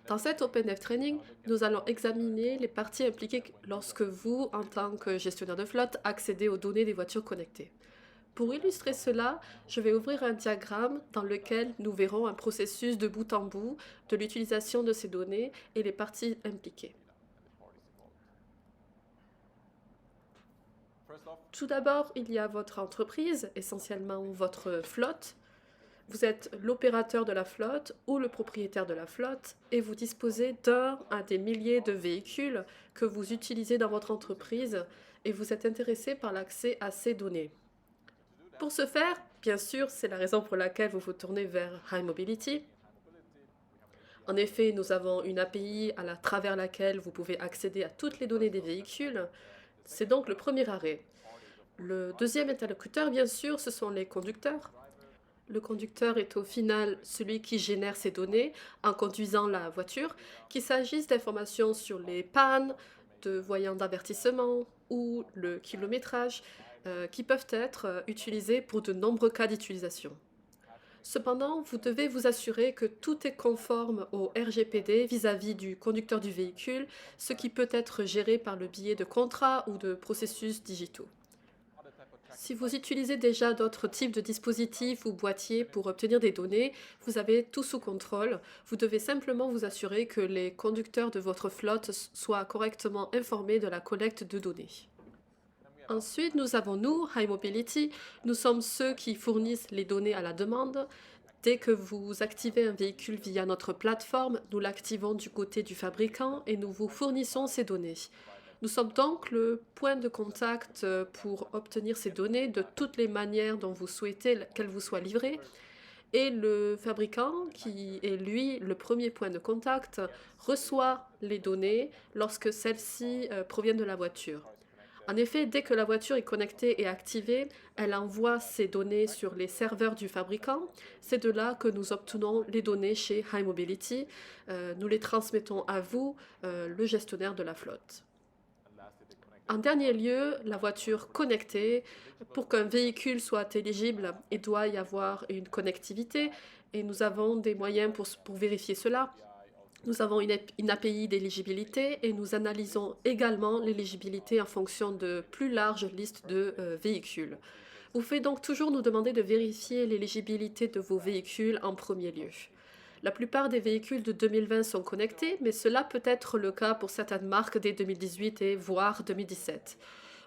Dans cet OpenDev Training, nous allons examiner les parties impliquées lorsque vous, en tant que gestionnaire de flotte, accédez aux données des voitures connectées. Pour illustrer cela, je vais ouvrir un diagramme dans lequel nous verrons un processus de bout en bout de l'utilisation de ces données et les parties impliquées. Tout d'abord, il y a votre entreprise, essentiellement votre flotte. Vous êtes l'opérateur de la flotte ou le propriétaire de la flotte et vous disposez d'un à des milliers de véhicules que vous utilisez dans votre entreprise et vous êtes intéressé par l'accès à ces données. Pour ce faire, bien sûr, c'est la raison pour laquelle vous vous tournez vers High Mobility. En effet, nous avons une API à travers laquelle vous pouvez accéder à toutes les données des véhicules. C'est donc le premier arrêt. Le deuxième interlocuteur, bien sûr, ce sont les conducteurs. Le conducteur est au final celui qui génère ces données en conduisant la voiture, qu'il s'agisse d'informations sur les pannes, de voyants d'avertissement ou le kilométrage, qui peuvent être utilisés pour de nombreux cas d'utilisation. Cependant, vous devez vous assurer que tout est conforme au RGPD vis-à-vis du conducteur du véhicule, ce qui peut être géré par le biais de contrats ou de processus digitaux. Si vous utilisez déjà d'autres types de dispositifs ou boîtiers pour obtenir des données, vous avez tout sous contrôle. Vous devez simplement vous assurer que les conducteurs de votre flotte soient correctement informés de la collecte de données. Ensuite, nous avons nous, High Mobility. Nous sommes ceux qui fournissent les données à la demande. Dès que vous activez un véhicule via notre plateforme, nous l'activons du côté du fabricant et nous vous fournissons ces données. Nous sommes donc le point de contact pour obtenir ces données de toutes les manières dont vous souhaitez qu'elles vous soient livrées. Et le fabricant, qui est lui le premier point de contact, reçoit les données lorsque celles-ci proviennent de la voiture. En effet, dès que la voiture est connectée et activée, elle envoie ces données sur les serveurs du fabricant. C'est de là que nous obtenons les données chez High Mobility. Nous les transmettons à vous, le gestionnaire de la flotte. En dernier lieu, la voiture connectée. Pour qu'un véhicule soit éligible, il doit y avoir une connectivité et nous avons des moyens pour vérifier cela. Nous avons une API d'éligibilité et nous analysons également l'éligibilité en fonction de plus larges listes de véhicules. Vous faites donc toujours nous demander de vérifier l'éligibilité de vos véhicules en premier lieu. La plupart des véhicules de 2020 sont connectés, mais cela peut être le cas pour certaines marques dès 2018 et voire 2017.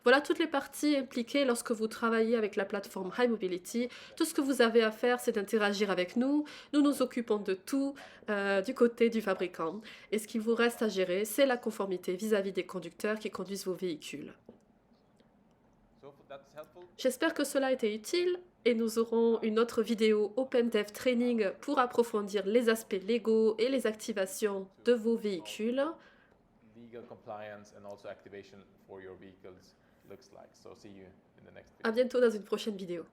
Voilà toutes les parties impliquées lorsque vous travaillez avec la plateforme High Mobility. Tout ce que vous avez à faire, c'est d'interagir avec nous. Nous nous occupons de tout du côté du fabricant. Et ce qu'il vous reste à gérer, c'est la conformité vis-à-vis des conducteurs qui conduisent vos véhicules. J'espère que cela a été utile et nous aurons une autre vidéo OpenDev Training pour approfondir les aspects légaux et les activations de vos véhicules. Legal compliance and also activation for your vehicles looks like. So see you in the next video. À bientôt dans une prochaine vidéo.